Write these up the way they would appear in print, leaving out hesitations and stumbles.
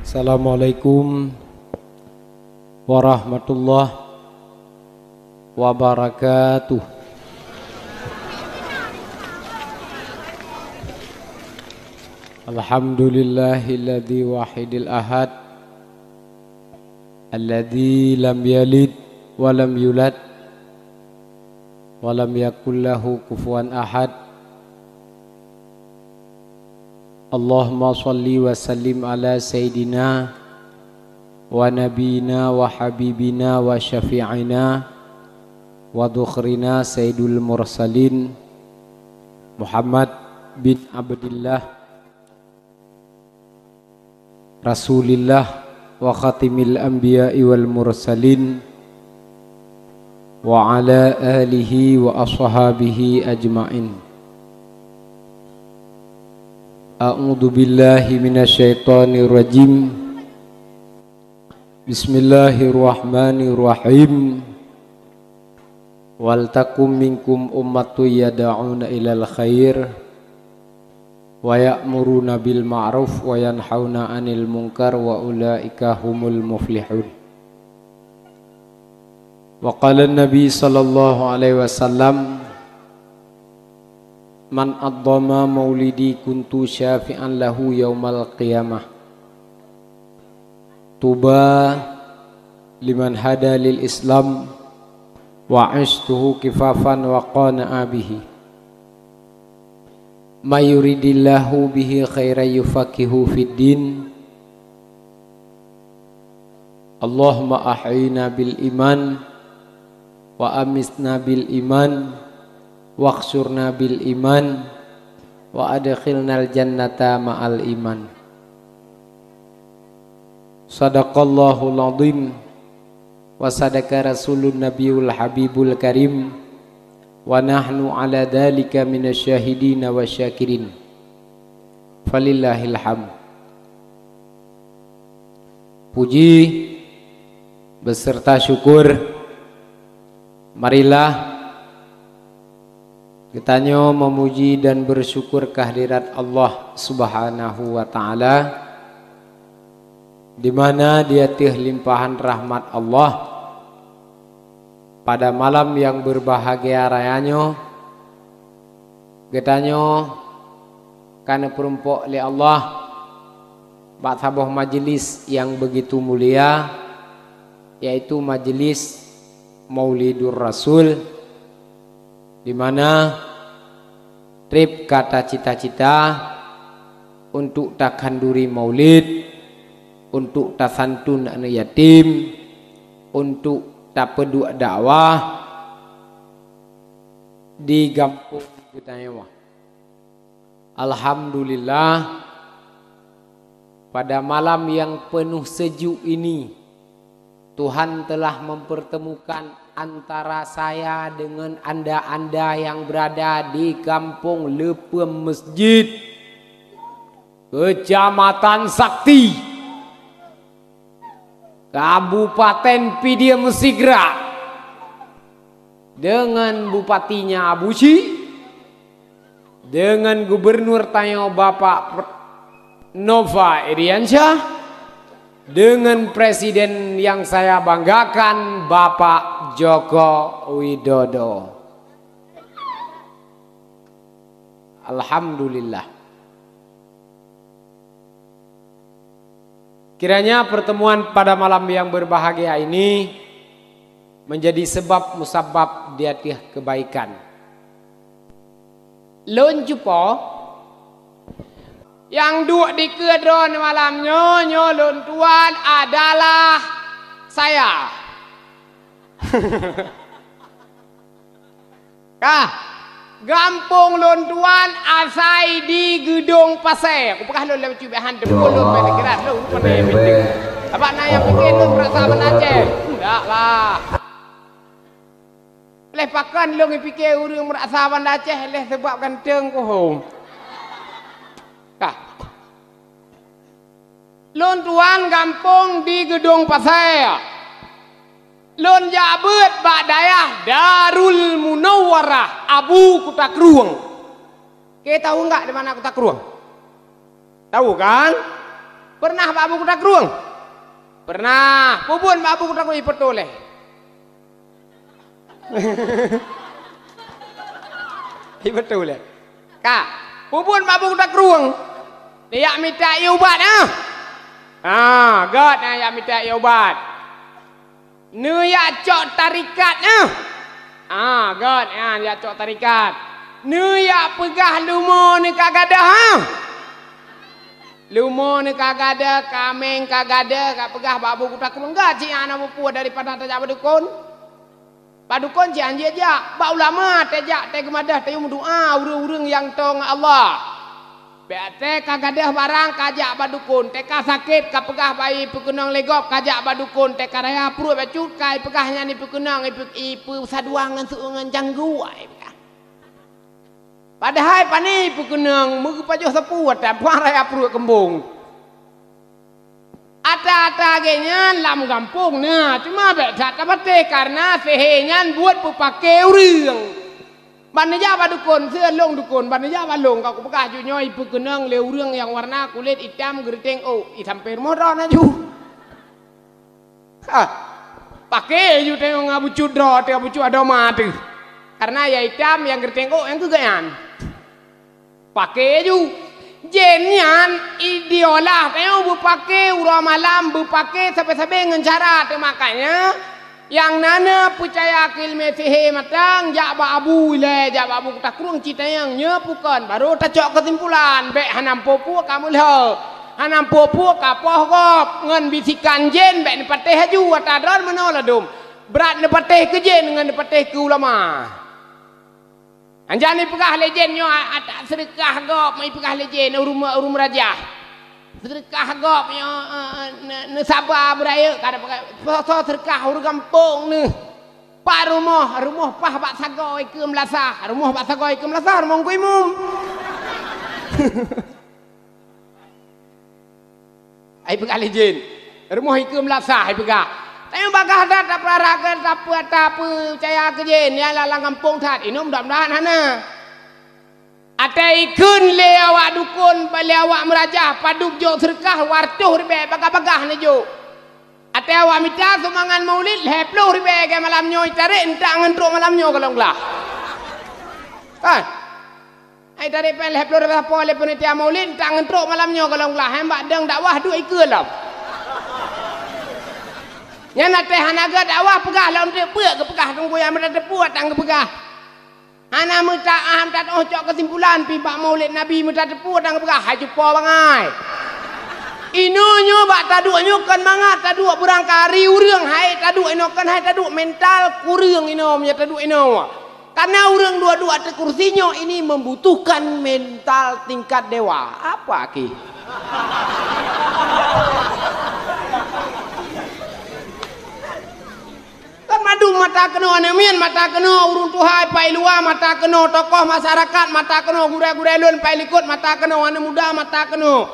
Assalamualaikum warahmatullahi wabarakatuh. Alhamdulillahilladzi wahidil ahad alladzi lam yalid wa lam yulad wa lam yakul lahu kufuwan ahad. Allahumma salli wa sallim ala sayyidina wa nabiyina wa habibina wa syafi'ina wa dukhrina sayyidul mursalin Muhammad bin Abdillah Rasulillah wa khatimil anbiya'i wal mursalin wa ala alihi wa ashabihi ajma'in. A'udzu billahi minasyaitonir rajim. Bismillahirrahmanirrahim. Wal takum minkum ummatun yad'una ilal khair wa ya'muruna bil ma'ruf wa yanhauna 'anil munkar wa ulaika humul muflihun. Wa qala an-nabi sallallahu alaihi wasallam, man addama maulidi kuntu syafi'an lahu yaumal qiyamah. Tuba liman hada lil islam wa ashtuhu kifafan wa qana'a bihi. May yuridillahu bihi khairan yufaqihu fid din. Allahumma ahyina bil iman wa amisna bil iman waqsurna bil iman wa adkhilnal jannata ma'al iman. Sadaqallahul azim wa sadaqa rasulun nabiyul habibul karim wa nahnu ala dhalika minasyahidin wa syakirin falillahil hamd. Puji beserta syukur marilah kita memuji dan bersyukur kehadirat Allah Subhanahu wa taala, di mana Dia tih limpahan rahmat Allah pada malam yang berbahagia rayanya. Kita karena perumpok li Allah bak sabuh majelis yang begitu mulia, yaitu majelis Maulidur Rasul, di mana trip kata cita-cita untuk takanduri maulid, untuk tasantun anak yatim, untuk tapedu dakwah di kampung kita nyawa. Alhamdulillah, pada malam yang penuh sejuk ini Tuhan telah mempertemukan antara saya dengan anda-anda yang berada di kampung Lepem Masjid, Kecamatan Sakti, Kabupaten Pidie Mesigra, dengan bupatinya Abu Syi, dengan gubernur Tayo Bapak Nova Iriansyah, dengan presiden yang saya banggakan Bapak Joko Widodo. Alhamdulillah. Kiranya pertemuan pada malam yang berbahagia ini menjadi sebab musabab diatih kebaikan. Lun jupo yang duduk di kedron malamnya nyolon tuan adalah saya. Gampung lon tuan asai di Gedung Pasir. Upakah lon lewat cubahan depul lon penegrat lon penting. Apa naya pikir lon perasaan Aceh? Enggak lah. Leh pakan lon pikir urang perasaan Aceh leh sebab ganteng kohong. Lon tuan gampung di Gedung Pasir. Lon jabut bak dayah Darul Munawwarah Abu Kutakruang. Kita tahu enggak di mana Kutakruang? Tahu kan? Pernah babu kuda keruang? Pernah. Pupun babu kuda keruang betul leh. Betul leh. Kak, pupun babu kuda keruang. Dia minta ubat ah. God ya minta ubat. Nuya cok tarikat God ya cok tarikat. Nuya pegah lumo ni kagada ha. Lumo ni kagada, kameng kagada, kak pegah babu kuda keruang gaji anak bupu daripada tajak badukun. Badukun ji anjir aja, ba ulama tajak teh gemadah teh doa urang-urang yang tong Allah. Bete kagadah barang kajak badukun, teka sakit ka pegah bayi pekenang legop kajak badukun, teka raya perut bacut kai pegahnya ni pekenang ipu saduangan suungan janggu ai. Padahal pani pekenang mugu pajoh sepuat dan puang raya perut kembung. Ata-ata genya lam kampung nah, cuma becat kapate karena sehenyan buat pepakai urang. Bannya badukun seelong dukun, bannya balong kau pegah junyoy pekenang leurang yang warna kulit hitam geriting hitam permodron aju. Pakai ju tengok ngabucu dro, tengok bucu adoma tu. Karena ya hitam yang geriting yang kegayan. Pakai ju jenyan idiolah tengok bupake urang malam bupake sampai-sampai ngencara makanya yang nana percaya kilme sihe matang jaba abu le jaba abu tak kurung cita yang nyepukan baru tacok kesimpulan be hanam popu kamu lho hanam popu kapoh gop ngan bisikan jen be nepateh haju atadron menola dum berat nepateh ke jen ngan nepateh ke ulama anjani pegah lejen nyo atak sedekah gop mai pegah lejen urum raja sedekah gop nyo ne sabar beraya kada pakai so sedekah urang kampung ne pak rumah pah bak sagoi ke melasah rumah bak sagoi ke melasah rumah ku imum ai pegah lejen rumah ke melasah ai pegah tapi bagah dah tak peraraga tak percaya ke jen ya lalang kampung tat ini mudah-mudahan hana atai kun le awak dukun bali awak merajah paduk jo serkah wartuh ribe bagah-bagah ne jo atai awak minta sumangan maulid 10 ribe ke malam nyo tarik entak ngentruk malam nyo kalau nglah kan ai tarik pen 10 ribe apa le penitia maulid entak ngentruk malam nyo kalau nglah hembak deng dakwah duit ke lah nyana teh hanaga dakwah pegah lawan teh peuk ke pegah tunggu yang berada puat tang ke pegah ana minta aham tat cok kesimpulan pi bak maulid nabi minta tepu tang ke pegah hai jumpa bangai inunyo bak taduk nyukan mangat taduk berangkari urang hai taduk inokan hai taduk mental kurang inom nya taduk ino karena urang dua-dua te kursinyo ini membutuhkan mental tingkat dewa apa ki madu mata kena anemian mata kena urung tuhai pai luar mata kena tokoh masyarakat mata kena gure-gure lun pai likut mata kena anak muda mata kena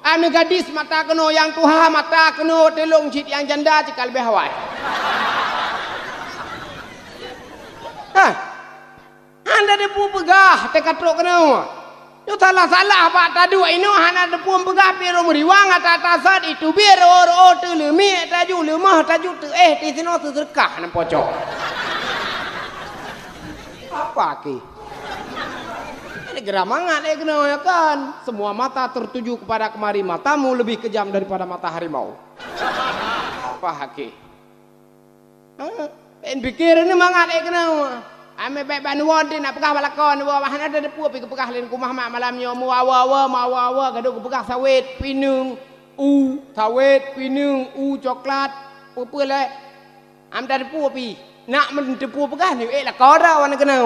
anak gadis mata kena yang tuha mata kena telung cit yang janda cikal lebih hawai anda depu pegah tekat truk kena yo salah-salah pak tadu ino hana depu pegah pero meriwang atas itu biar oro tu lemi taju lemah taju tu di sino tu terkah nan pocok apa ki ini geramangan kena ya kan semua mata tertuju kepada kemari matamu lebih kejam daripada mata harimau apa haki pikir ini mangat kena ame baik banuan dia nak pegah balakon bawa bahan ada depu pergi pegah lain kumah mak malam nyo mawawa gaduh pegah sawit pinung sawit pinung coklat apa le am ada depu pi nak men depu pegah ni lah kora wan kena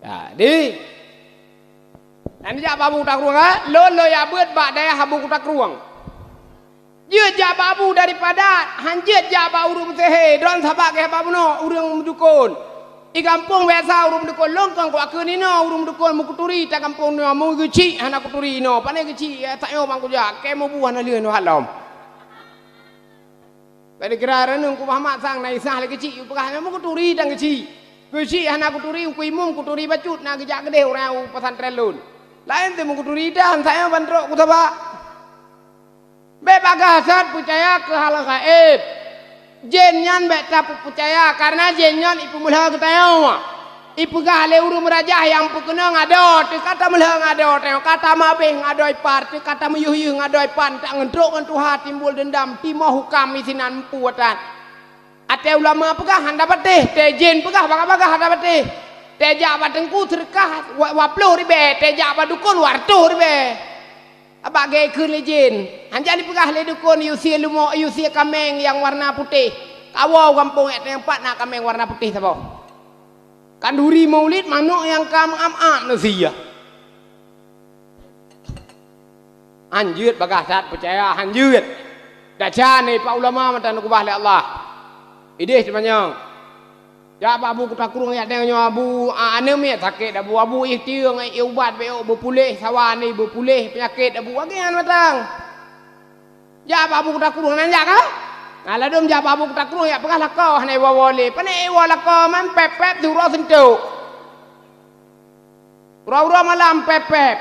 jadi nanti jak babu tak ruang lo ya buat bak daya habu tak ruang dia jababu daripada hanjit jaba urung sehe don sabak ke babuno urung dukun i kampung biasa urung dukun longkang kwa kenino urung dukun mukuturi ta kampung no mu gici hana kuturi no pane gici tak yo mangku ja ke mo buah na lien no halom pada kira renung ku Muhammad sang nai sah le gici pegah mukuturi dan gici Kusi hana kuturi kuimum kuturi bacut na gejak gede orang pesantren lun. Lain temu kuturi dan saya bandrok kutaba. Bebagasat percaya ke hal gaib. Jenyan beta percaya karena jenyan ipu mulha ketayawa. Ipu gale urung raja yang pukena ngadot, kata mulha ngadot, kata mabeh ngadoi par, kata meyuh-yuh ngadoi pan, tak ngendrok ngan tuha timbul dendam, timah hukam isinan puatan. Ate ulama pegah handa patih, te jin pegah bagah-bagah handa patih. Te jak batengku terkah wapluh ribe, te jak badukun wartuh ribe. Abak gay kun le jin. Hanjali pegah le dukun yusia lumo yusia kameng yang warna putih. Kawau kampung yang empat nak kameng warna putih sabo. Kanduri maulid manuk yang kam am nasia. Anjut bagah sat percaya anjut. Daca ni pak ulama matan kubah le Allah. Ide sebenarnya. Ya abu kutakurung ya dengan abu ane mi sakit abu ikhtiar ngai ubat be berpulih sawan ni berpulih penyakit abu bagian matang. Ya abu kutakurung nanya kah? Kalau dom ja abu kutakurung ya pegah lakau hanai wawole. Pane walakau man pepep duro sentuk. Ura-ura malam pepep.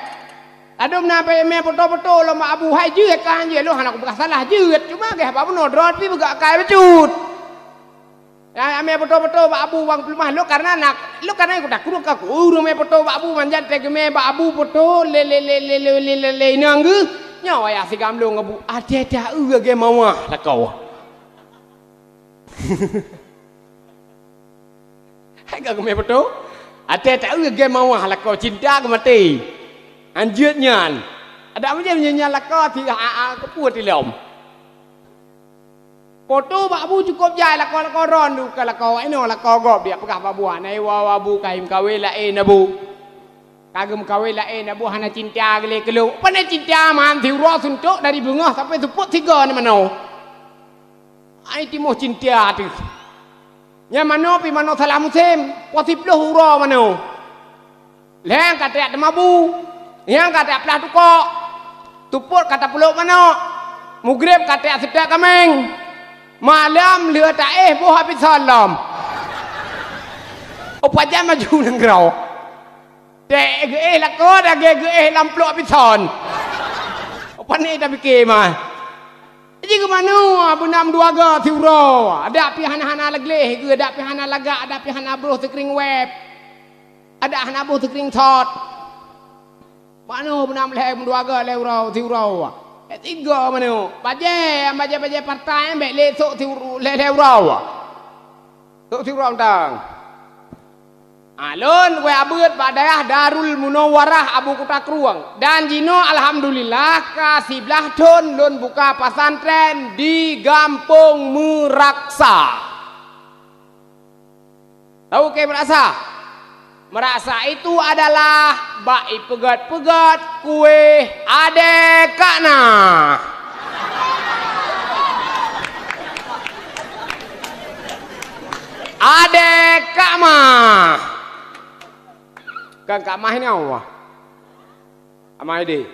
Adom na pe me foto-foto lo ma abu hai jeut kan je lo hanak pegah salah jeut cuma ge apa nodrot pi begak kai becut. Ya ame betul-betul Pak Abu wang pelumah lo karena aku tak kurang aku urung me betul Pak Abu manjat tege me Pak Abu betul le nanggu nyawa ya si gamlong abu ada dah ge mawa lah kau. Hai gak me betul ada dah ge mawa lah kau cinta ke mati. Anjutnya ada macam nyanyi lah kau ti kepuat di lom. Foto Pak Abu cukup jai lakau ron du ke lakau ini lakau gob dia pegah Pak Abu nai wabu kaim kawe lain abu kagem kawe lain abu hana cinta gele kelu pane cinta man thiuro suntuk dari bunga sampai tuput tiga ni mano ai timo cinta tu nya mano pi mano salah musim potiploh uro mano leng kata demabu yang kata pelah tukok tuput kata peluk mano mugrib kata sedak kameng malam lừa tak buh habis salam. Apa jam maju nengrau. Dek lah kau dah ge lamplok habis son. Apa ni dah fikir mah. Jadi ke mana benam dua ga tiuro. Ada pihana lagi ke ada pihana laga ada pihana bro screen web. Ada hana bro screen shot. Mana benam leh dua ga leurau tiuro. Tiga mana? Baje partai ambek le sok tiu le rau. Sok tiu rau tang. Alun we abut badayah Darul Munawwarah Abu Kutakruang dan jino alhamdulillah kasiblah don lun buka pesantren di Gampung Meraksa. Tahu ke Meraksa? Meraksa itu adalah bai pegat-pegat kue ade kakna. Ade kakma. Kan kakma ini apa? Amai de.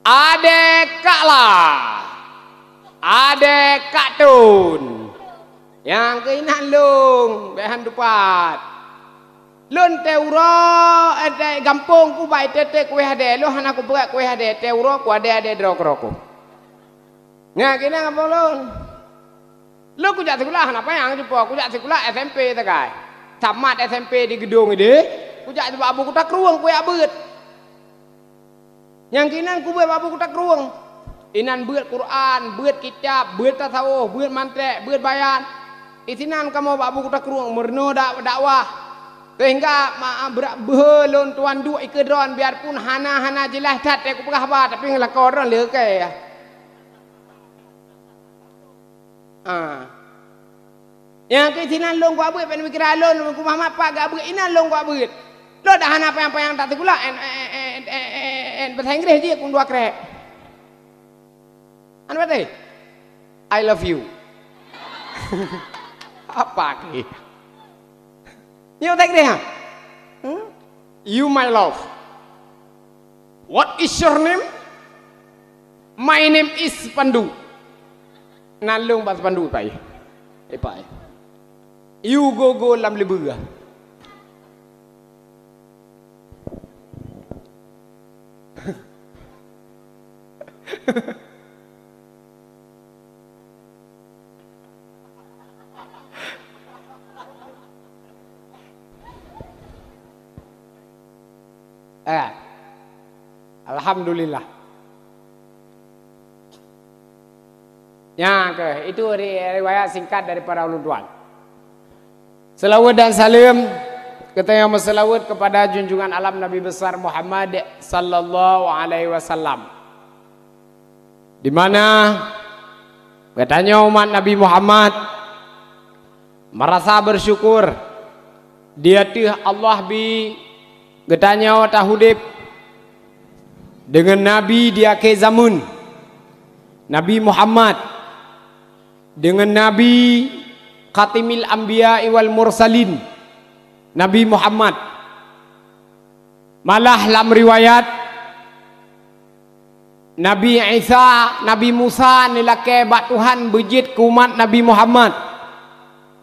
Ade kakla. Ade katun. Yang keinan lung behan dupat. Lun teuro ada gampung ku bai tete kue hade lo hana ku berat kue hade teuro ku ade drok roko. Nga kena ngapa lun? Lu ku jak sekolah apa yang jumpa ku jak sekolah SMP takai. Tamat SMP di gedung ide, ku jak jumpa Abu Kutakruang kue abut. Yang kinan ku buat Abu Kutakruang. Inan buat Quran, buat kitab, buat tasawuf, buat mantra, buat bayan. Isinan kamu Abu Kutakruang merno dakwah. Sehingga berak belon tuan dua ikedron biarpun hana jelas tat aku pegah apa tapi ngelakau orang leke ya. Yang kesinan long gua buat pen mikir alon ku Muhammad pak gak buat inan long gua buat. Lo dah hana apa yang tak tegula bahasa Inggris dia kun dua krek. Anu apa I love you. Apa ke? You take there. You my love. What is your name? My name is Pandu. Nalung bahasa Pandu pai. Pai. You go lam lebu. Alhamdulillah. Ya, itu riwayat singkat daripada ulun tuan. Selawat dan salam kita yang berselawat kepada junjungan alam Nabi besar Muhammad sallallahu alaihi wasallam. Di mana katanya umat Nabi Muhammad merasa bersyukur dia tuh Allah bi katanya tahudib dengan Nabi di akhir zaman Nabi Muhammad dengan Nabi Khatimil Anbiya wal Mursalin Nabi Muhammad malah dalam riwayat Nabi Isa Nabi Musa nilake bak Tuhan bejit ke umat Nabi Muhammad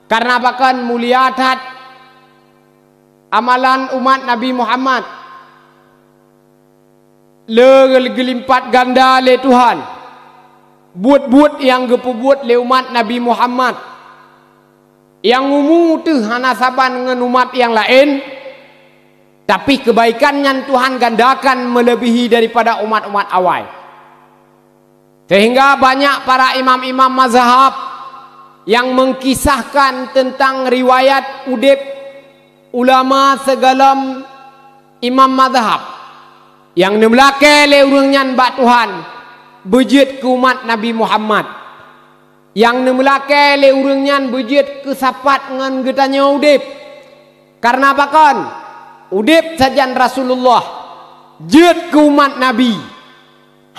karena bahkan mulia tat amalan umat Nabi Muhammad gelimpat ganda le Tuhan buat yang gepubuat le umat Nabi Muhammad yang umum tu hana saban dengan umat yang lain tapi kebaikannya Tuhan gandakan melebihi daripada umat-umat awal sehingga banyak para imam-imam mazhab yang mengkisahkan tentang riwayat udip ulama segala imam mazhab yang nemlake le urangnya bak Tuhan bejit ke umat Nabi Muhammad yang nemlake le urangnya bejit ke sapat dengan getanya udip karena bahkan udip sajan Rasulullah jet ke umat Nabi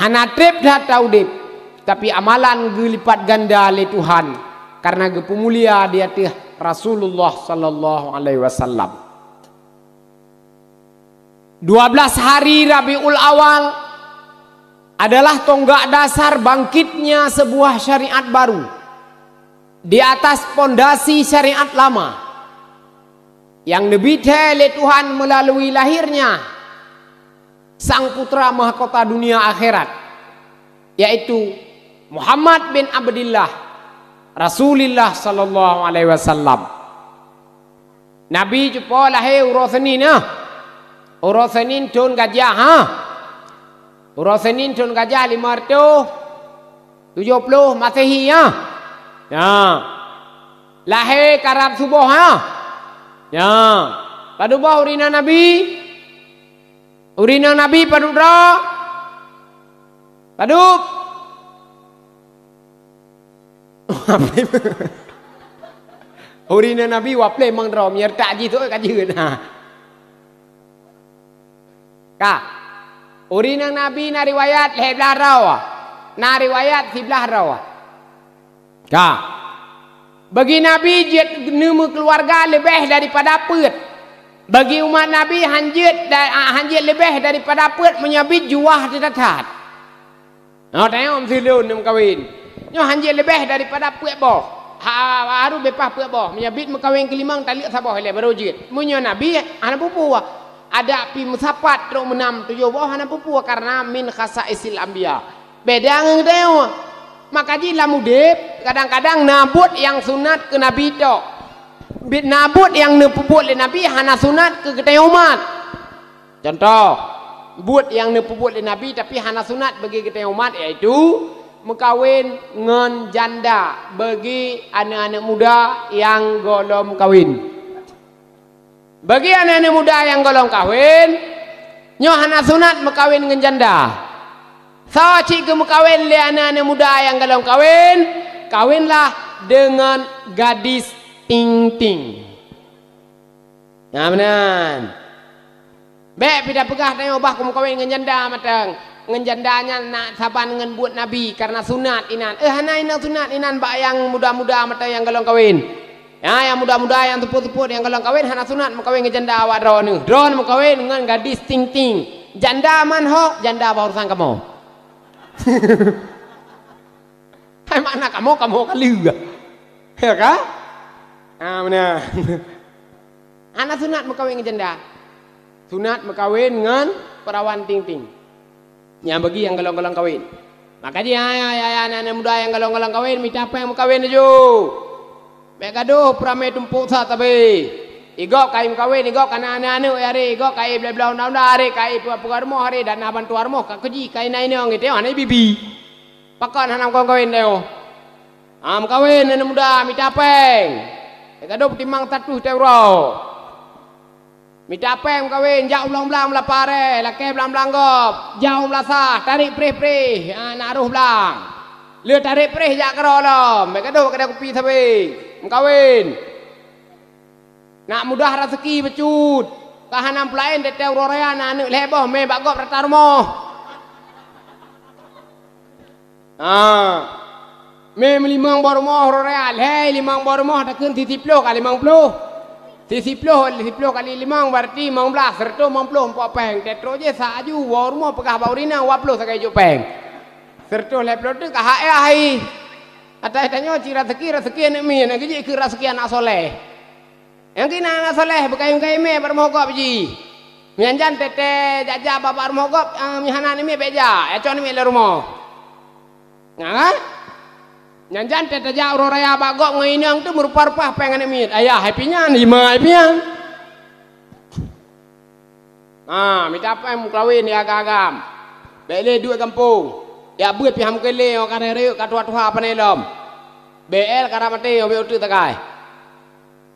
hana trip data udip tapi amalan gelipat ganda le Tuhan karena gepemulia dia teh Rasulullah sallallahu alaihi wasallam 12 hari Rabiul Awal adalah tonggak dasar bangkitnya sebuah syariat baru di atas pondasi syariat lama yang dibite oleh Tuhan melalui lahirnya sang putra mahkota dunia akhirat yaitu Muhammad bin Abdillah Rasulullah sallallahu alaihi wasallam. Nabi cepo lahir Senin Urus Senin tun gajah Urus Senin tun gajah 570 Masehi ya. Lahir karab subuh ya. Padu bah urina Nabi padu dra. Padu urina Nabi waple mang dra myerta ji tu kajeun Ka urina Nabi na riwayat leblah rawa na riwayat siblah rawa Ka bagi Nabi jet nemu keluarga lebih daripada peut bagi umat Nabi hanjit lebih daripada peut menyabit juah ditatat tengok silun nem kawin nyo hanjit lebih daripada peut boh haru bepah peut boh menyabit mekawin kelimang tali sabah le baru jit munyo Nabi ana pupu ada pi musapat tro menam tujuh bawah hana pupu karena min khasaisil anbiya beda ngedeu maka ji lamudep kadang-kadang nabut yang sunat ke nabi tok nabut yang nepuput le nabi hana sunat ke geteh umat contoh but yang nepuput le nabi tapi hana sunat bagi geteh umat yaitu mekawin ngen janda bagi anak-anak muda yang golom kawin. Bagi anak-anak muda yang golong kawin, nyohana sunat mekawin dengan janda. So cik ke mekawin le anak-anak muda yang golong kawin, kawinlah dengan gadis ting-ting. Ngamenan. Bek pida pegah tengok bah ku mekawin dengan janda matang. Dengan jandanya nak saban dengan buat Nabi karena sunat inan. Hana inan sunat inan bak yang muda-muda matang yang golong kawin. Ya, yang muda-muda yang tepuk-tepuk yang golong kawin hana sunat mekawin dengan janda awak drone. Drone mekawin dengan gadis ting-ting. Janda man ho, janda apa urusan kamu? Hai mana kamu kali juga. Ya kah? Benar. Anak sunat mekawin dengan janda. Sunat mekawin dengan perawan ting-ting. Yang bagi yang galong-galong kawin. Maka dia anak muda yang galong-galong kawin, minta apa yang mekawin aja. Baik gaduh pramai tumpuk sa tabe. Igok kai mekawin, igok kana anak-anak hari, igok kai bla-bla undang-undang hari, kai pugar mo hari dan bantu armo ka keji kai nai neong gitu anai bibi. Pakan hanam kawin deo. Mekawin anak muda minta apa? Baik gaduh timang tatu teuro. Minta apa yang kawin, jauh belang-belang melapare, laki belang-belang gop, jauh melasah, tarik prih-prih, naruh belang. Lihat tarik prih jak kerolom, mereka doh kedai kopi sabi, mengkawin. Nak mudah rezeki becut, kahanam pelain teteh urorean, anak leboh, me bagop rata rumah. Me melimang bormoh urorean, hei limang bormoh, takkan titiploh kali 50. 30 kali 5 berarti 15 serta 50 4 peng tetro je saju warmo pegah baurina 20 sakai jo peng serta leplo tu ka hai atai tanyo ci rezeki nek mi nek ji ke rezeki anak soleh yang kina anak soleh bekayung-kayung me bermogop ji mianjan tete jaja bapak bermogop mihana ni me beja ya con mi le rumah ngah nyanjan tete ja uro raya bagok ngainang tu merupa-rupa pengen mit ayah happy-nya 5 happy-nya minta apa yang kawin ya agam bele duit kampung ya buat piham kele o karere ka tua-tua panelom BL karamate o be utu takai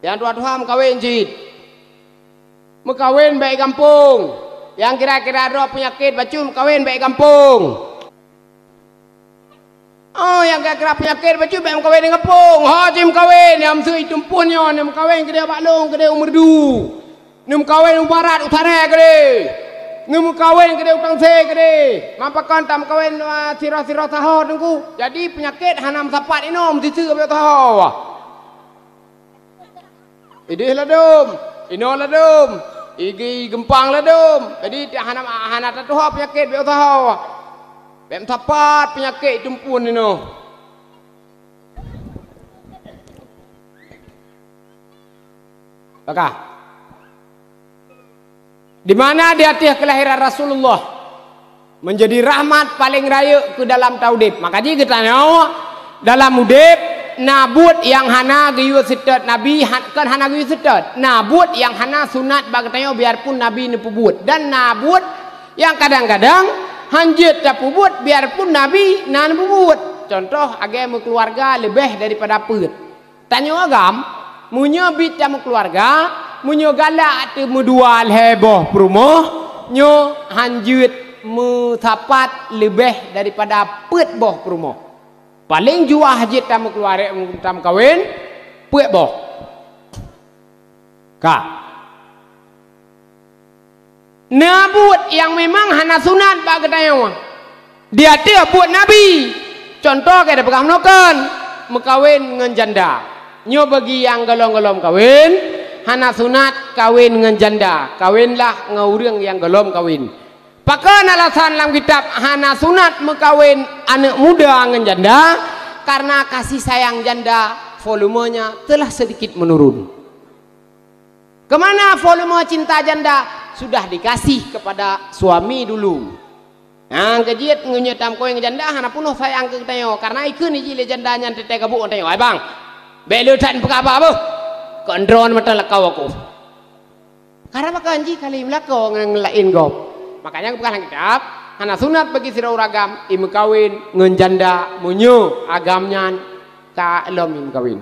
yang tua-tua kawin jid mekawin baik kampung yang kira-kira ada penyakit bacum kawin baik kampung. Yang kira-kira penyakit baju baik kawin dengan pung. Jim kawin yang sui tumpunnya, nem kawin kedai baklong, kedai umerdu. Nem kawin barat utara kedai. Nem kawin kedai utang se kedai. Mampakan tam kawin sirah-sirah taho tunggu. Jadi penyakit hanam sapat inom sisu be taho. Idih ladum, ino ladum, igi gempang ladum. Jadi hanam hanat tu penyakit be taho. Bem tapat penyakit tumpun ini. Maka di mana di hati kelahiran Rasulullah menjadi rahmat paling raya ke dalam taudib. Maka jika kita tahu dalam udib nabut yang hana giyu setet nabi kan hana giyu setet nabut yang hana sunat bagatayo biarpun nabi nepubut dan nabut yang kadang-kadang hanjit tak pubut biarpun nabi nan pubut. Contoh agama keluarga lebih daripada put. Tanya agam, munyo bit jamu keluarga, munyo galak tu mudual heboh perumah, nyo hanjit mutapat lebih daripada put boh perumah. Paling jua hajit tamu keluarga tamu kawin, put boh. Nabut yang memang hana sunat bak ketayang. Dia dia buat nabi. Contoh kayak pegang nokan mekawin dengan janda. Nyo bagi yang galong-galong kawin, hana sunat kawin dengan janda. Kawinlah ngaurang yang galong kawin. Pakan alasan dalam kitab hana sunat mekawin anak muda dengan janda karena kasih sayang janda volumenya telah sedikit menurun. Kemana volume cinta janda? Sudah dikasih kepada suami dulu. Yang kejiat ngunyetam kowe ngejanda hana punuh sayang ke tayo karena ikun iki le jandanya tete kabuk tayo. Ai bang. Belu tan pekapa apa? Kendron mata lekau aku. Karena maka anji kali melakau ngelain gop. Makanya bukan kitab hana sunat bagi sira uragam imu kawin ngenjanda munyu agamnya ka elom imu kawin.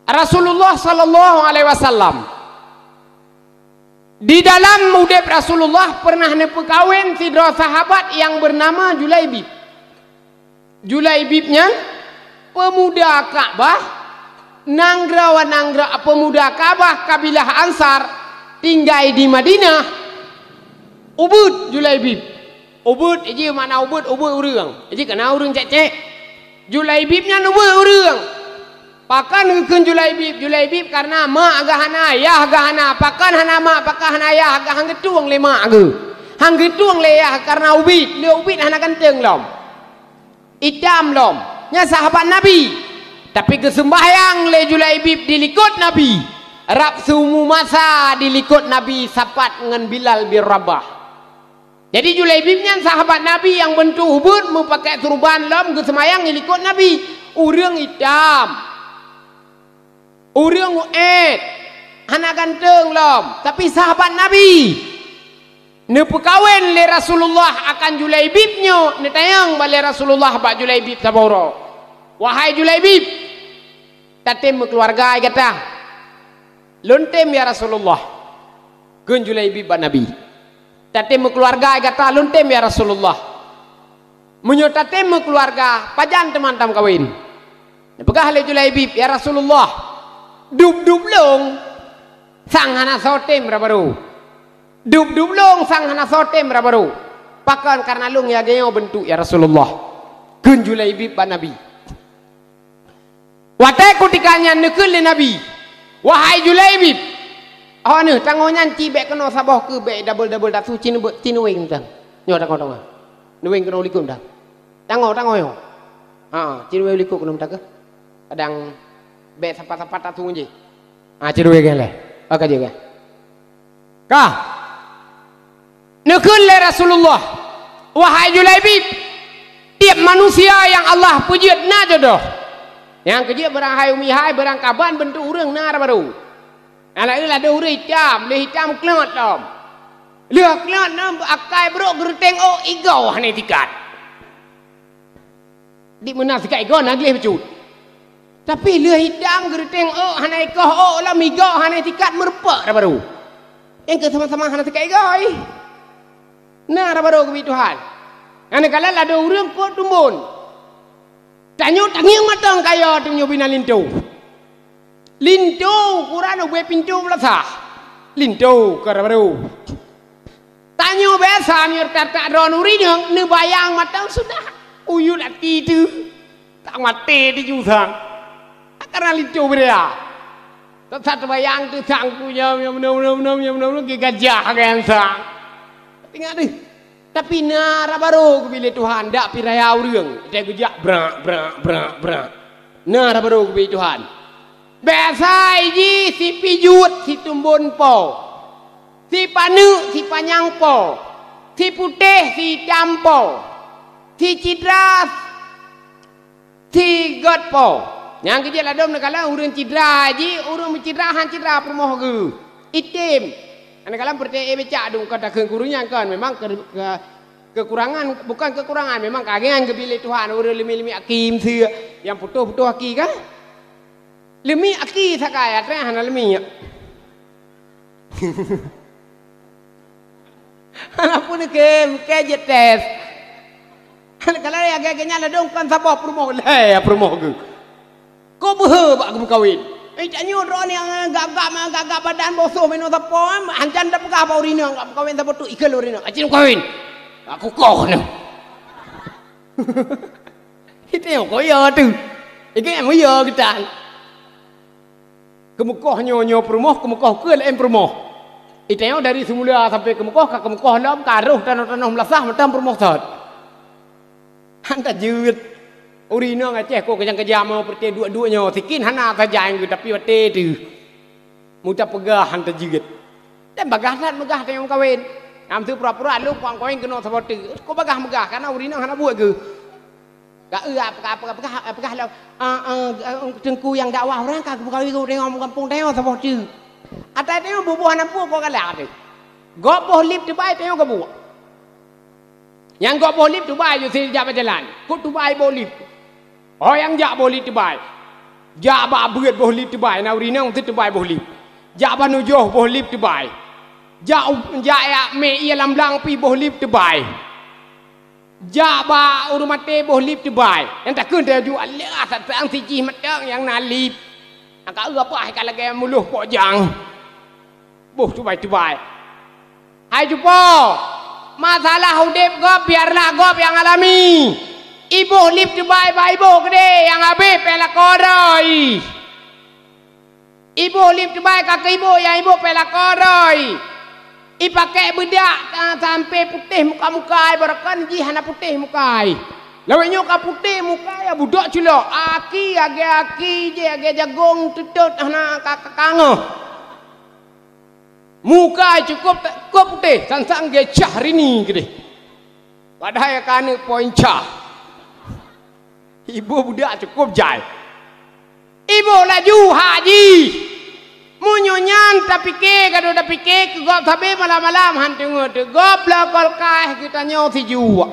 Rasulullah sallallahu alaihi wasallam di dalam udip Rasulullah pernah nepekawin sidra sahabat yang bernama Julaibib. Julaibibnya pemuda Ka'bah, nanggra pemuda Ka'bah kabilah Ansar tinggal di Madinah. Ubud Julaibib. Ubud ini mana ubud urang. Jadi kena urang cek. Julaibibnya ubud urang. Pakan ngekun Julaibib karena mak agak hana ayah agak hana pakan hana mak pakan hana ayah agak hang getuang le mak age hang getuang le ayah karena ubid hana ganteng lom idam lom nya sahabat nabi Tapi kesembahyang le Julaibib dilikut Nabi. Rab sumu masa dilikut Nabi sapat dengan Bilal bin Rabah. Jadi Julaibibnya sahabat Nabi yang bentuk ubud memakai turban lam kesembahyang dilikut Nabi. Urang hitam. Urang uet. Anak ganteng lam. Tapi sahabat Nabi. Ne perkawin le Rasulullah akan Julaibibnya. Ne tayang balik Rasulullah bak Julaibib saboro. Wahai Julaibib, tatim keluarga kata, luntim ya Rasulullah. Gun Julaibib bak Nabi. Tatim keluarga kata, luntim ya Rasulullah. Menyo tatim keluarga, pajan teman-teman kawin. Pegah le Julaibib ya Rasulullah. Dub-dub long sang hana sotem rabaru. Dub-dub long sang hana sotem rabaru. Pakan karena long ya gayo bentuk ya Rasulullah. Gun Julaibib bak Nabi. Watai kutikanya nekul le Nabi. Wahai Julaibib. Oh ne tangonya cibek kena saboh ke bek double tak suci tinuwing tang. Nyo tango. Nuwing kena likum dah. Tango yo. Cinuwing likum kena tak ke. Kadang bek sapat-sapat tak tunggu je. Cinuwing le. Oke je ke. Kah. Nekul le Rasulullah. Wahai Julaibib. Tiap manusia yang Allah puji na jodoh. Yang kerja berang hai umi hai berang kaban bentuk urang nar baru. Ala ada urang hitam, le hitam kelot dom. Le kelot nam akai bro gerteng igau hane tikat. Di mana tikat igau nagleh becut. Tapi le hitam gerteng haneikoh la migau hane tikat merpak baru. Yang ke sama-sama hane tikat igau. Nar baru ke Tuhan. Ane kala ada urang ko tumbun. Tanyo tangiang matang kaya tunyo bina lintu. Lintu kurang ube pintu belasah. Lintu karabaru. Tanyo biasa nyur tak ron urinang nebayang matang sudah. Uyul ati tu. Tak mati di jusang. Karena lintu beria. Tak satu bayang tu sang punya yang benar gajah kan sang. Tinggal ni. Tapi nara baru kebili Tuhan dak piraya urang dia gejak brak nara baru kebili Tuhan biasa ji si pijut si tumbun po si panu si panyang po si putih si hitam po si cidras si god po yang kejak ladom nakala urang cidra ji urang mencidrahan cidra permoh ge itim. Anak-anak percaya becak dong kata kekurangan kan memang kekurangan bukan kekurangan memang kagian kebili Tuhan urang limi akim sia yang putuh aki kan limi aki sakaya teh hana limi ya. Hana pun ke jetes. Kalau ya gaganya ladong kan sabah promo lah promo ge. Ko beuh bak kawin. Janyo ron yang gagak badan bosok meno sapo ancan dak pegah pa urina gak kawin sapo tu ikel urina acin kawin aku koh no itu yang koyo tu iki em yo kita kemukoh nyo promoh kemukoh keul em promoh itu yang dari semula sampai kemukoh ka kemukoh lam karuh tanah melasah macam promoh sat hanta jeut urina ngaceh ko kejam mau perti dua-duanya sikin hana saja yang tapi wate tu mudah pegah hanta jeut dan bagasan megah tayong kawin am tu pura-pura lu pang kawin kena seperti ko bagah megah karena urina hana buat ke gak apakah lah tengku yang dakwah orang kak kawin ko tengok kampung tengok seperti atai tengok bubuh hana pu ko kalah tu gopoh lip tu bae tengok ke bu yang gopoh lip tu bae yo si jalan ko tu bae bolip. Oh yang jak boleh tebai. Jak ba beut boleh tebai na urina untuk tebai boleh. Jak ba nujoh boleh tebai. Jak ya me ia lamblang pi boleh tebai. Jak ba urumate boleh tebai. Yang tak kun dia ju Allah satang siji matang yang nalip. Angka apa kalau gaya muluh pojang. Boh tebai. Hai jupo. Masalah hudip gop biarlah gop yang alami. Ibu lip tebai ba ibu gede yang habis pelakoroi. Ibu lip tebai kakak ibu yang ibu pelakoroi. Ipakai bedak sampai putih muka-mukai barakan ji hana putih mukai. Lawannya kaputih muka ya budak celok. Aki je jagung tutut anak kakak. Muka cukup putih, sang gecah rini gede. Padahal kan poinca. Ibu budak cukup jai. Ibu laju haji. Munyonyan tapi ke kado tapi ke gop tapi malam-malam hantu ngote. Gop lah kolkah kita nyaw si juwa.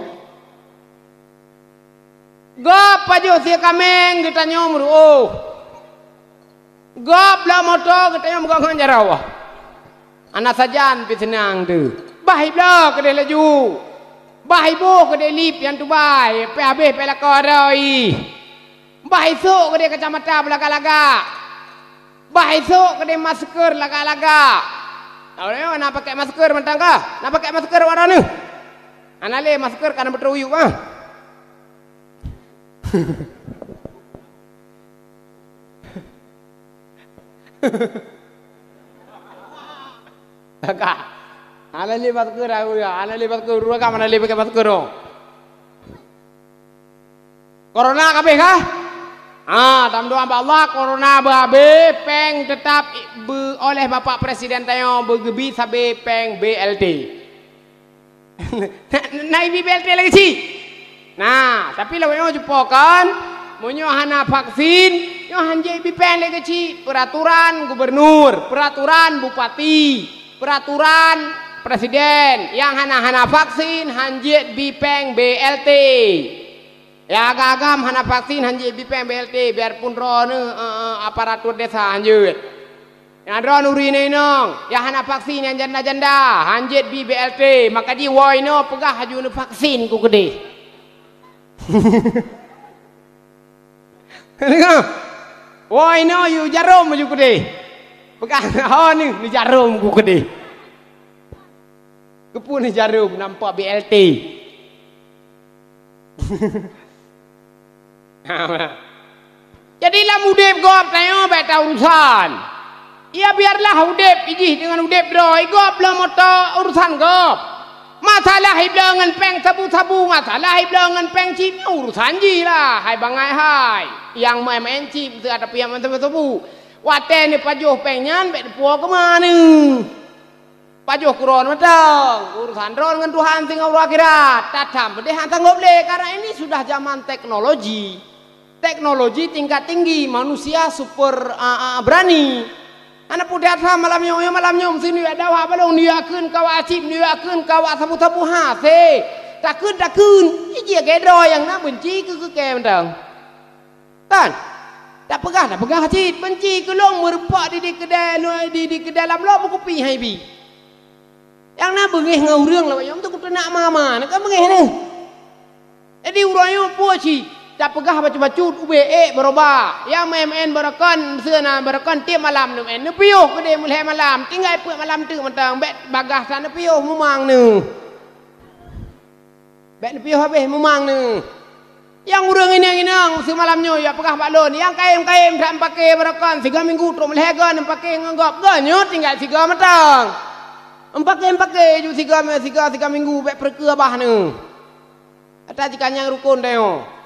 Gop aja si kameng kita nyaw meruo. Gop lah motor kita nyaw megang jarawah. Anak sajan pi senang tu. Bahib lah kedai laju. Bahibo kedai lip yang tu baik. Pe habis pe lakorai. Bahisuk kedai kacamata belaka-laga. Bahisuk kedai masker laga-laga. Tahu ni nak pakai masker mentang kah? Nak pakai masker warna ni? Anak le masker kan berteruyuk ah. Kakak, anak le masker aku ya. Anak le masker dua kam anak le pakai masker dong. Corona kabeh kah? Dalam doa Allah corona babe peng tetap oleh Bapak Presiden tayo bergebi sabe peng BLT. Naik BLT lagi sih. Nah, tapi lawan yo jupokan, monyo hana vaksin, yo hanje peng lagi sih peraturan gubernur, peraturan bupati, peraturan presiden yang hana vaksin hanje peng BLT. Ya agam hana vaksin hanji bipeng BLT biarpun ron aparatur desa hanjut. Ya ron urine nong, ya hana vaksin yang janda-janda hanjit bi BLT maka di woi no pegah haju vaksin ku gede. Woi no yu jarum haju gede. Pegah oh ni jarum ku gede. Kepun ni jarum nampak BLT. Jadilah mudep gop tayo beta urusan. Ya biarlah udep ijih dengan udep droi gop lah moto urusan gop. Masalah hiblangan peng sabu-sabu, masalah hiblangan peng cip urusan ji lah. Hai bangai hai. Yang main cip tu ada pihak sabu-sabu. Wate ni pajuh pengnyan bet puo ke mana? Pajuh kuron matang. Urusan ron dengan Tuhan tinggal akhirat. Tatam pedehan sanggup le karena ini sudah zaman teknologi. Teknologi tingkat tinggi, manusia super berani. Anak pudat malamnya sini ada apa dong dia kun kawa acip dia kun kawa sabu-sabu hase. Takun iji gedro yang nak benci ke mentang. Kan? Tak pegah acip benci ke long merupak di kedai dalam lo buku pi hai bi. Yang nak bengih ngau reung lah yang tu ku nak mama nak bengih ni. Jadi urangnya puaci. Tak pegah baca-bacut UBE berubah. Yang MN berakan sana berakan tiap malam nu en piuh gede mulai malam tinggal puak malam tu mentang bet bagah sana piuh memang nu. Bet piuh habis memang nu. Yang urang ini semalamnya ya pegah balon yang kaim tak pakai berakan 3 minggu tu mulai gan pakai nganggap ganyo tinggal 3 mentang. Pakai ju 3 minggu bet perkebah nu. Ada jika yang rukun deo.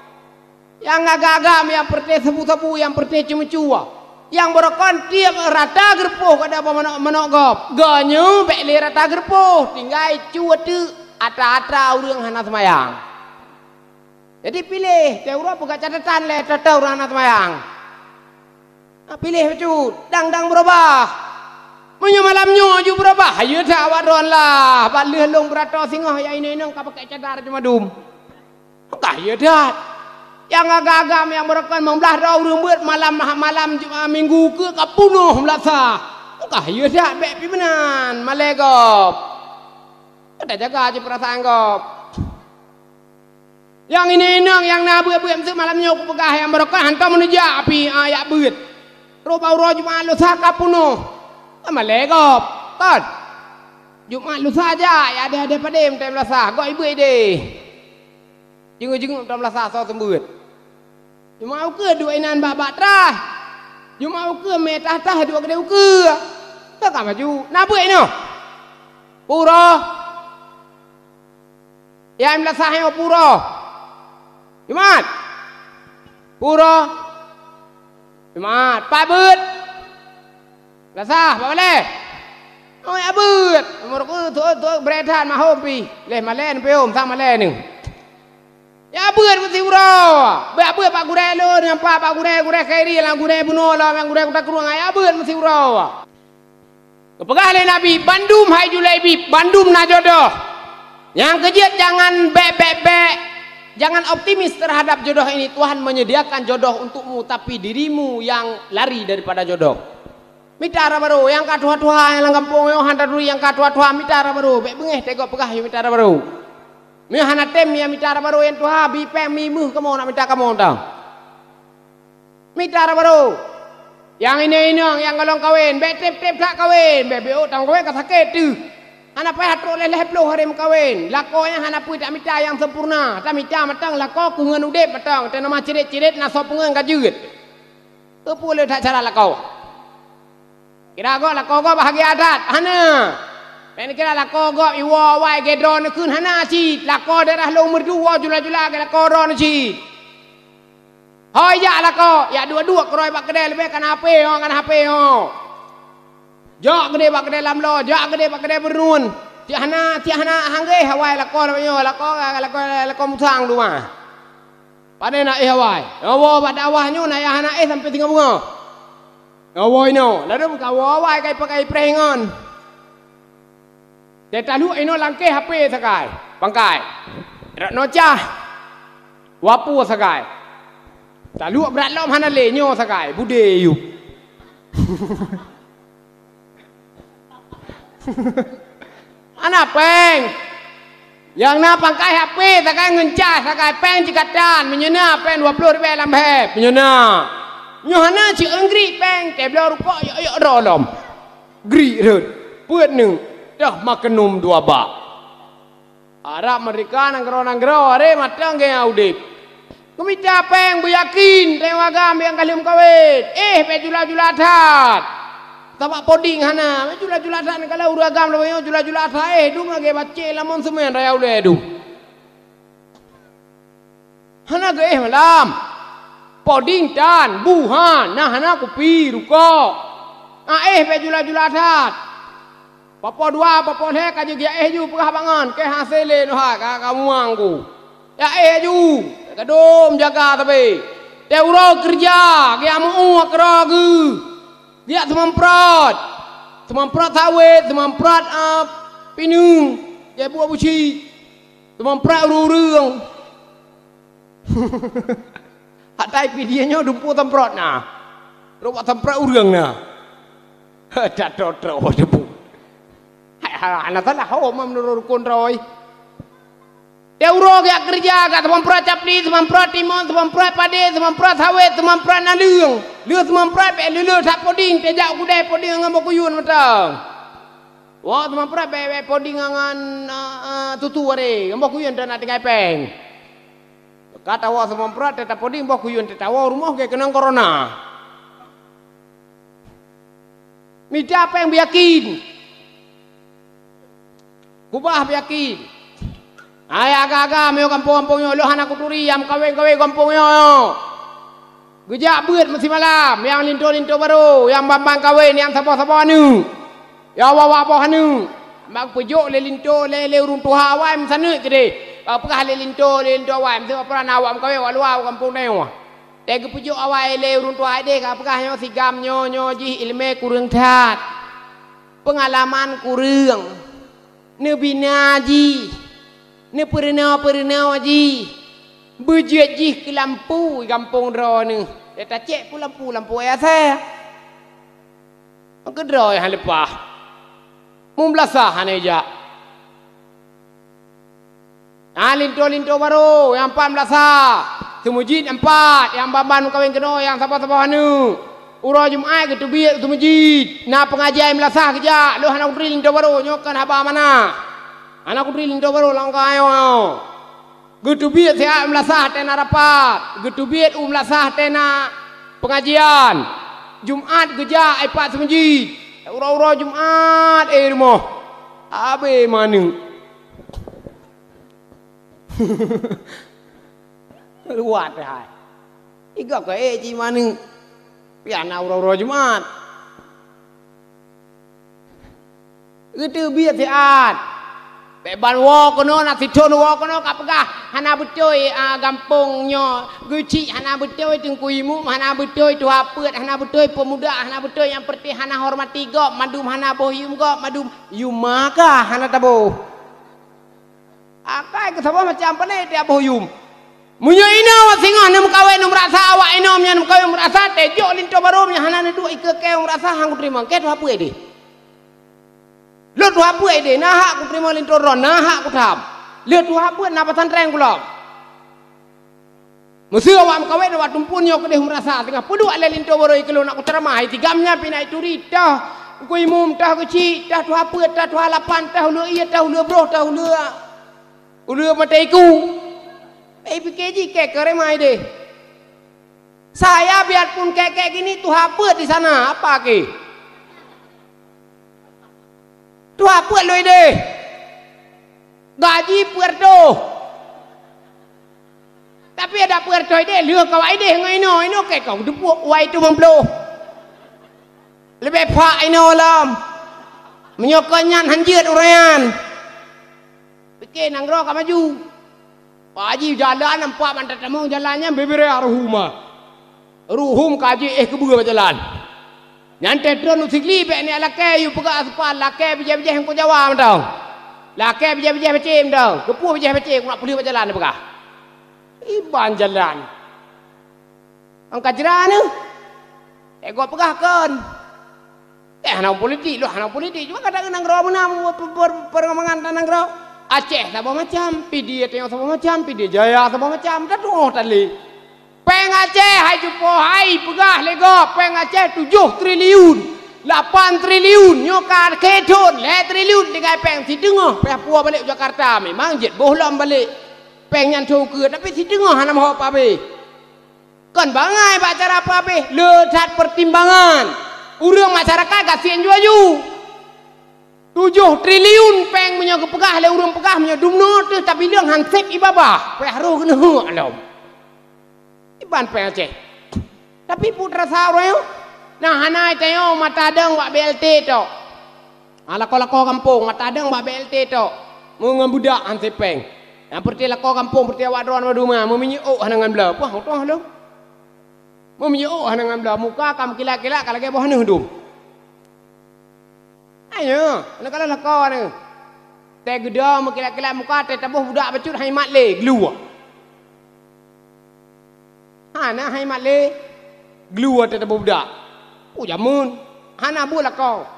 Yang agak-agam, yang perti sabu-sabu, yang perti cuma-cua. Yang berokon tiap rata gerpuh kada apa menogop. Ganyo bekli rata gerpuh, tinggal cua tu ata-ata urang hana semayang. Jadi pilih, teura buka catatan le tata urang hana semayang. Pilih becut, dang berubah. Munyo malamnya ju berubah. Ayo dah awak ron lah. Balih long berato singoh ya ini nang ka pakai cadar cuma dum. Kah ya dah. Yang agak-agam yang merekan membelah dah urang buat malam minggu ke kapunuh melasa. Kah ya dah bek pi menan malegop. Ada jaga aja perasaan gop. Yang ini nang yang na buat mesti malamnya aku pegah yang merekan hantar menuju api ayak buat. Roba cuma lu sak kapunuh. Malegop. Kan? Jumat lusa aja ya ada pada tem melasa. Gok ibu ide. Jeng-jeng tam melasa so sembut. Cuma uke dua inan babak terah. Cuma uke metah tah dua gede uke. Tak kan maju. Nabu ini. Pura. Ya melasa yang pura. Jumat. Pura. Jumat. Pak Bud. Lasah, Pak Maleh. Oh, ya Bud. Umur tu beretan mah hobi. Leh malen pe om sama malen ni. Ya Bud mesti ura. Ba Bud Pak Gure lo dengan Pak Gure khairi lah Gure bunuh lah yang Gure tak keruang. Ya Bud mesti ura. Kepegah oleh Nabi, Bandum hai Julaibi, Bandum na jodoh. Yang kejiat jangan bek. Jangan optimis terhadap jodoh ini. Tuhan menyediakan jodoh untukmu, tapi dirimu yang lari daripada jodoh. Mitara baru, yang katua-tua yang kampung yang hantar dulu yang katua-tua mitara baru. Bek bengeh tegok pegah yang mitara baru. Mi hanatem yang mitara baru yang tuha bipem mimuh kamu nak minta kamu tahu. Mitara baru. Yang ini yang galong kawin, bek tep tak kawin, bek tang kawin kat sakit tu. Anak payah tu leleh puluh hari kawin. Lakonya anak pui tak minta yang sempurna. Tak minta matang lako kungan udep matang. Tapi nama cirit-cirit nak sop kungan kajut. Apa boleh tak cara lakau? Kira go lakau go bahagia adat. Hana. Pen kira lakau go iwa wai gedron kun hana ci. Lakau daerah lo umur 2 jula-jula ke lakau ron ci. Oh ya lakau, ya dua-dua keroi bak kedai lebih kan HP ho. Jok gede bak kedai lamlo, jok gede bak kedai bernun. Tiahana hangge hawai lakau lawanyo, lakau musang tu mah. Pada nak hawai. Awo pada awahnya nak hana sampai tinggal bunga. Awo ino, lalu buka hawai kai pakai prengon. Data lu ino langke HP sakai, bangkai. Nocah. Wapu sakai. Tak luak berat lom hana lenyo sakai bude yu. Anak peng. Yang nak pangkai HP sakai ngencah sakai peng cikatan menyena peng 20 ribu lambep menyena. Nyohana ci enggri peng teblo rupa yo rolom. Gri rut. Puet nung dah makenum 2 bak. Arab mereka nang-gero are matang ge audip. Kumita peng beryakin tengok agam yang kalim kawin. Pe jula-jula tat. Tapak poding hana. Jula-jula tat kalau uragam lawan jula-jula tat. Dung lagi baca lamun semen raya ule du. Hana ge malam. Poding tan buhan nah hana kopi ruko. Pe jula-jula tat. Papa 2 papa he ka juga ju pegah bangan ke hasile no ha ka kamu angku. Ya ju. Kadom jaga tapi. Dia urau kerja, dia mau akragu. Dia semamprot. Semamprot sawit, semamprot pinung. Dia buat buci. Semamprot urung. Hak tai pidianya dumpu temprot nah. Rupa temprot urung nah. Tak trot debu. Anak salah ho menurut kontroi. Dia urang dia kerja kat semamprot capli, semamprot timun, semamprot padi, semamprot sawit, semamprot nalung. Leu semamprot be leu tak poding tejak kudai poding ngan bokuyun matang. Wah semamprot be poding ngan tutu are, ngan bokuyun dan nak tinggal peng. Kata wah semamprot tetap poding bokuyun tetap wah rumah ke kena corona. Minta apa yang yakin? Kubah yakin. Ay agak-agak meo kampung-kampung yo lohan aku turi am kawin-kawin kampung yo. Gejak beut mesti malam, yang linto-linto baru, yang bambang kawin, yang sapa-sapa anu. Ya wawa-wawa anu. Mak pujuk le linto le runtuh awai msane gede. Apakah le linto awai mesti apa nawam kawin waluau kampung neu. Tege pujuk awai le runtuh ade apakah nyo sigam nyo ji ilme kurang tat. Pengalaman kurang. Nebina ji. Ni pernah haji berjet jih ke lampu kampung dro ni. Dia tak cek pun lampu ayah saya. Ke dro yang lepas. Membelasah aja. Linto baru yang 4 belasah. Semujid 4 yang bamban kawin kena yang siapa-siapa anu. Ura Jumat ke tubiat tu masjid. Na pengajian belasah kejak. Lu anak udri linto baru nyokan haba mana. Anak udri linto baru langkah ayo. Getubiat siap melasah tena rapat. Getubiat melasah tena pengajian. Jumat geja ipat semajid. Ura-ura Jumat rumah. Abe mana? luat hai iga ka ji manu piana ro jumat itu biar tiat beban wo kono nak tidon wo kono kapagah hana betul gampungnya guci hana betul tengkuimu hana betul tu apa hana betul pemuda hana betul yang penting hana hormati go madum hana bohyum go madum yumaka hana tabo akai ke sama macam pane dia bohyum munyo ino singa nem kawe nem rasa awak ino nya nem kawe merasa tejo linto barom nya hana dua ike ke merasa hang terima ke tu apa ide lu tu apa ide nah aku terima linto ron nah aku tham lu tu apa na pesantren kula mesti awak kawe awak tumpun yo ke deh merasa tengah pudu ale linto baro ike lu nak terima hai tigamnya pinai turita ku imum tah kecil tah tu apa tah tu halapan tah lu iya tah lu bro tah lu mataiku PKJ kek keremai deh. Saya biarpun kayak gini tuh apa di sana apa ke? Tuh apa loh deh? Gaji puerto. Tapi ada puerto deh, lihat kau deh ino kayak kau dupuk wai tu membelo. Lebih pak ino lam. Menyokonyan hanjir urayan. Bikin nanggro kau maju. Pak Haji jalan nampak mantat tamu jalannya bebere arhuma. Ruhum kaji kebua jalan. Nyantai tron usikli be ni alake yu pega aspan lake bijah-bijah ko Jawa mendau. Lake bijah-bijah becim mendau. Kepuh bijah becim nak pulih jalan pega. Iban jalan. Angkat jeran tu. Ego pegah kan. Hanang politik juga kadang nangro menam permangan nangro. Aceh sama macam, PD tengok sama macam, PD Jaya sama macam, dah tu tali. Peng Aceh, hai jumpa, hai pegah lego, peng Aceh 7 triliun, 8 triliun, nyokar kedon, 1 triliun dengan peng si dengar, peng Papua balik Jakarta, memang jet bohlam balik, peng yang cukup, tapi si dengar hana mau apa be? Kan bangai baca apa be? Letak pertimbangan, urang masyarakat kasihan jual 7 triliun peng punya kepegah le urang pegah punya dumno tu tapi liang hansep ibabah pe haru kena alam iban peng Aceh tapi putra saroyo nah hanai tayo matadang wak BLT to lako-lako kampung matadang wak BLT to mau budak hansep peng yang perti lako kampung perti awak dron waduma mau minyo hanangan bela apa toh lo mau minyo hanangan bela muka kam kila-kila kalage boh hanu dum ayo, nak kalau nak kau ni, teh geda mukila-kila muka teh tabuh budak becut hai mat le glue. Hana hai mat le glue teh tabuh budak. Oh jamun, hana buat lah kau.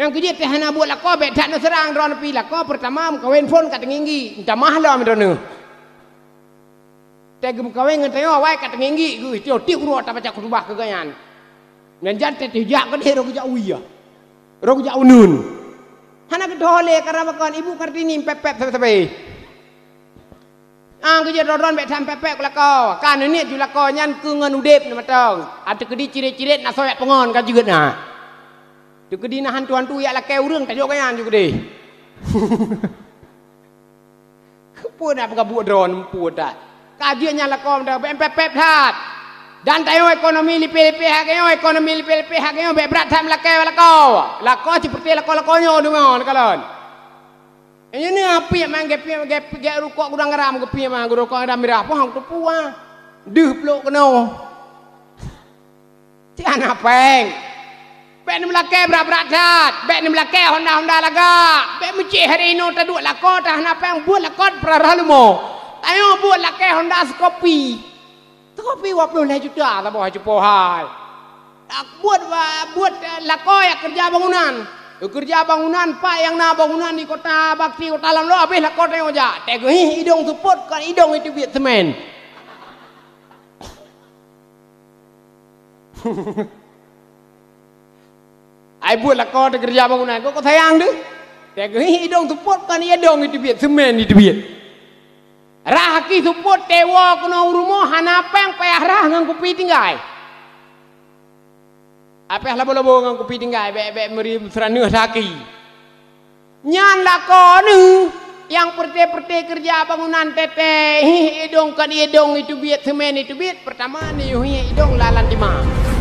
Yang kerja teh hana buat lah kau, bedak nak serang drone pi lah kau pertama kawin phone kat tinggi, minta mahal am drone. Teh gem kawin ngeteh awai kat tinggi, gue tio ruah tak baca khutbah kegayan. Nganjan teh tijak ke dia ro kerja uya. Rok jauh nun, hana kedole karena makan ibu Kartini pepet sampai. Kerja ron betam pepet kau, kan ini juga kau nyan kungan udep nama tong. Ada kedi ciret-ciret nak soyak pengon kan juga na. Tu kedi nahan tuan tu ya lah kau urang tajuk kan juga deh. Pun apa buat drone pun tak. Kajiannya lah kau dah pepet hat. Dan tayo ekonomi lipi-lipi hakayo ekonomi lipi-lipi hakayo berat tham lako seperti lako-lakonyo dungon kalon. Ini api mang gepi rukok gudang garam gepi mang rukok ada mirah pohang tu puah. Deuh peluk keno. Si anak peng. Bek ni melake berat hat, bek ni melake Honda laga. Bek meci hari ini taduk lako tah anak peng buat lako praralumo. Tayo buat lake Honda Skopi. Tapi 20 juta tak boleh cukup hai. Buat lako ya kerja bangunan pak yang na bangunan di kota Bakti kota Lam lo habis lako tengok aja. Tengok hidung support kan hidung itu biar semen. Ai buat lako kerja bangunan kok sayang deh. Tengok hidung support kan hidung itu biar semen itu biar. Rahaki support tewa kena rumah hanapeng payah rah ngang kopi tinggai. Apeh labo-labo ngang kopi tinggai bek meri serana haki. Nyan lako nu yang perte-perte kerja bangunan teteh idong kan idong itu biat semen itu biat pertama nih idong lalan di mana